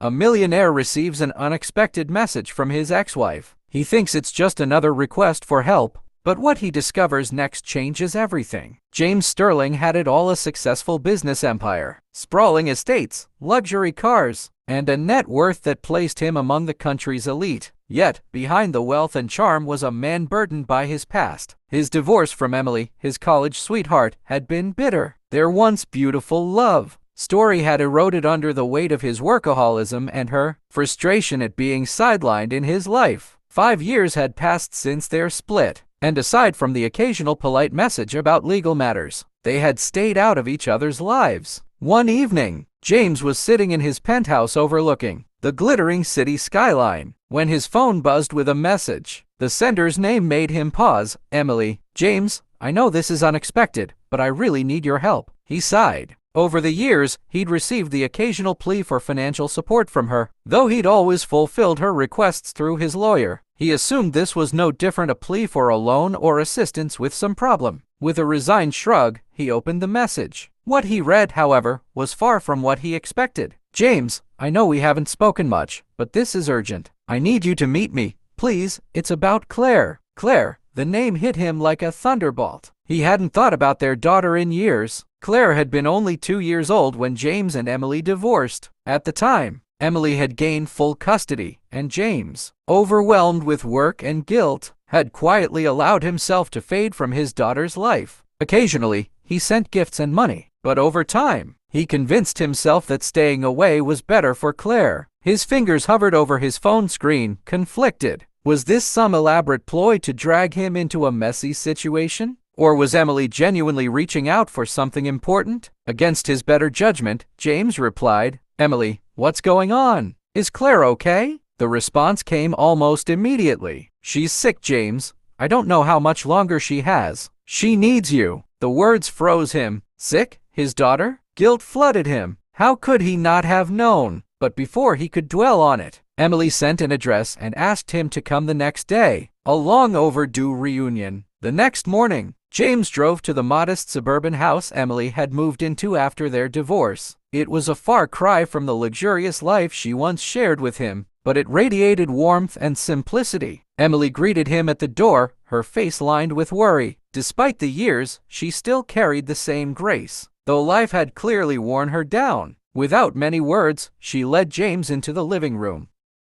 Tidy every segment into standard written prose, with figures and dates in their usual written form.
A millionaire receives an unexpected message from his ex-wife. He thinks it's just another request for help, but what he discovers next changes everything. James Sterling had it all: a successful business empire, sprawling estates, luxury cars, and a net worth that placed him among the country's elite. Yet, behind the wealth and charm was a man burdened by his past. His divorce from Emily, his college sweetheart, had been bitter. Their once beautiful love story had eroded under the weight of his workaholism and her frustration at being sidelined in his life. 5 years had passed since their split, and aside from the occasional polite message about legal matters, they had stayed out of each other's lives. One evening, James was sitting in his penthouse overlooking the glittering city skyline when his phone buzzed with a message. The sender's name made him pause. "Emily." "James, I know this is unexpected, but I really need your help," he sighed. Over the years, he'd received the occasional plea for financial support from her. Though he'd always fulfilled her requests through his lawyer, he assumed this was no different: a plea for a loan or assistance with some problem. With a resigned shrug, he opened the message. What he read, however, was far from what he expected. "James, I know we haven't spoken much, but this is urgent. I need you to meet me, please. It's about Claire." Claire, the name hit him like a thunderbolt. He hadn't thought about their daughter in years. Claire had been only 2 years old when James and Emily divorced. At the time, Emily had gained full custody, and James, overwhelmed with work and guilt, had quietly allowed himself to fade from his daughter's life. Occasionally, he sent gifts and money, but over time, he convinced himself that staying away was better for Claire. His fingers hovered over his phone screen, conflicted. Was this some elaborate ploy to drag him into a messy situation? Or was Emily genuinely reaching out for something important? Against his better judgment, James replied, "Emily, what's going on? Is Claire okay?" The response came almost immediately. "She's sick, James. I don't know how much longer she has. She needs you." The words froze him. Sick? His daughter? Guilt flooded him. How could he not have known? But before he could dwell on it, Emily sent an address and asked him to come the next day. A long overdue reunion. The next morning, James drove to the modest suburban house Emily had moved into after their divorce. It was a far cry from the luxurious life she once shared with him, but it radiated warmth and simplicity. Emily greeted him at the door, her face lined with worry. Despite the years, she still carried the same grace, though life had clearly worn her down. Without many words, she led James into the living room.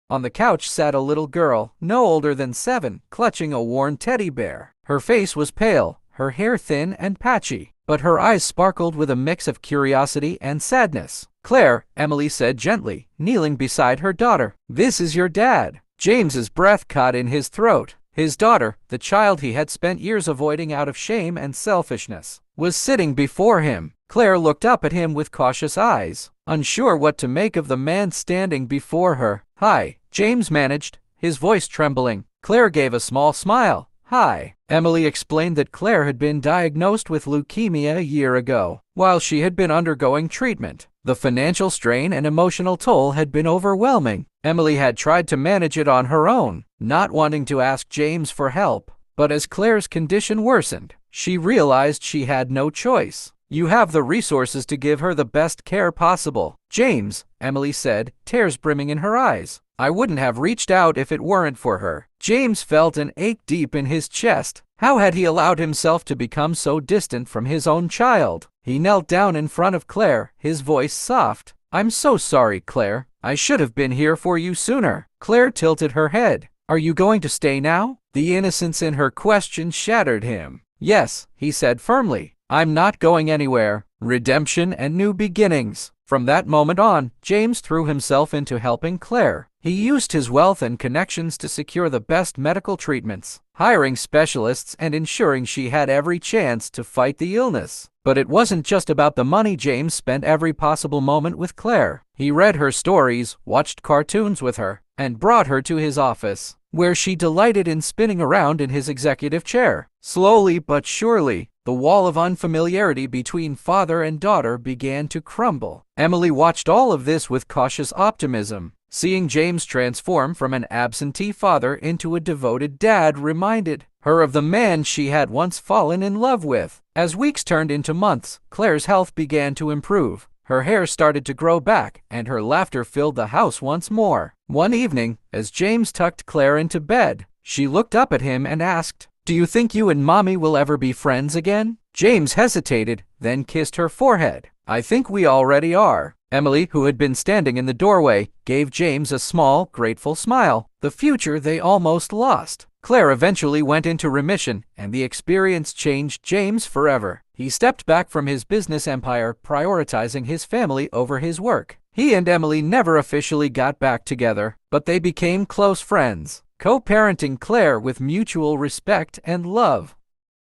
On the couch sat a little girl, no older than 7, clutching a worn teddy bear. Her face was pale, her hair thin and patchy, but her eyes sparkled with a mix of curiosity and sadness. "Claire," Emily said gently, kneeling beside her daughter. "This is your dad." James's breath caught in his throat. His daughter, the child he had spent years avoiding out of shame and selfishness, was sitting before him. Claire looked up at him with cautious eyes, unsure what to make of the man standing before her. "Hi," James managed, his voice trembling. Claire gave a small smile. "Hi." Emily explained that Claire had been diagnosed with leukemia a year ago, while she had been undergoing treatment. The financial strain and emotional toll had been overwhelming. Emily had tried to manage it on her own, not wanting to ask James for help. But as Claire's condition worsened, she realized she had no choice. "You have the resources to give her the best care possible, James," Emily said, tears brimming in her eyes. "I wouldn't have reached out if it weren't for her." James felt an ache deep in his chest. How had he allowed himself to become so distant from his own child? He knelt down in front of Claire, his voice soft. "I'm so sorry, Claire. I should have been here for you sooner." Claire tilted her head. "Are you going to stay now?" The innocence in her question shattered him. "Yes," he said firmly. "I'm not going anywhere." Redemption and new beginnings. From that moment on, James threw himself into helping Claire. He used his wealth and connections to secure the best medical treatments, hiring specialists and ensuring she had every chance to fight the illness. But it wasn't just about the money. James spent every possible moment with Claire. He read her stories, watched cartoons with her, and brought her to his office, where she delighted in spinning around in his executive chair. Slowly but surely, the wall of unfamiliarity between father and daughter began to crumble. Emily watched all of this with cautious optimism. Seeing James transform from an absentee father into a devoted dad reminded her of the man she had once fallen in love with. As weeks turned into months, Claire's health began to improve. Her hair started to grow back, and her laughter filled the house once more. One evening, as James tucked Claire into bed, she looked up at him and asked, "Do you think you and Mommy will ever be friends again?" James hesitated, then kissed her forehead. "I think we already are." Emily, who had been standing in the doorway, gave James a small, grateful smile. The future they almost lost. Claire eventually went into remission, and the experience changed James forever. He stepped back from his business empire, prioritizing his family over his work. He and Emily never officially got back together, but they became close friends, co-parenting Claire with mutual respect and love.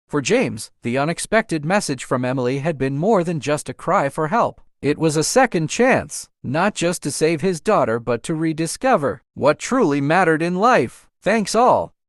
For James, the unexpected message from Emily had been more than just a cry for help. It was a second chance, not just to save his daughter, but to rediscover what truly mattered in life. Thanks all.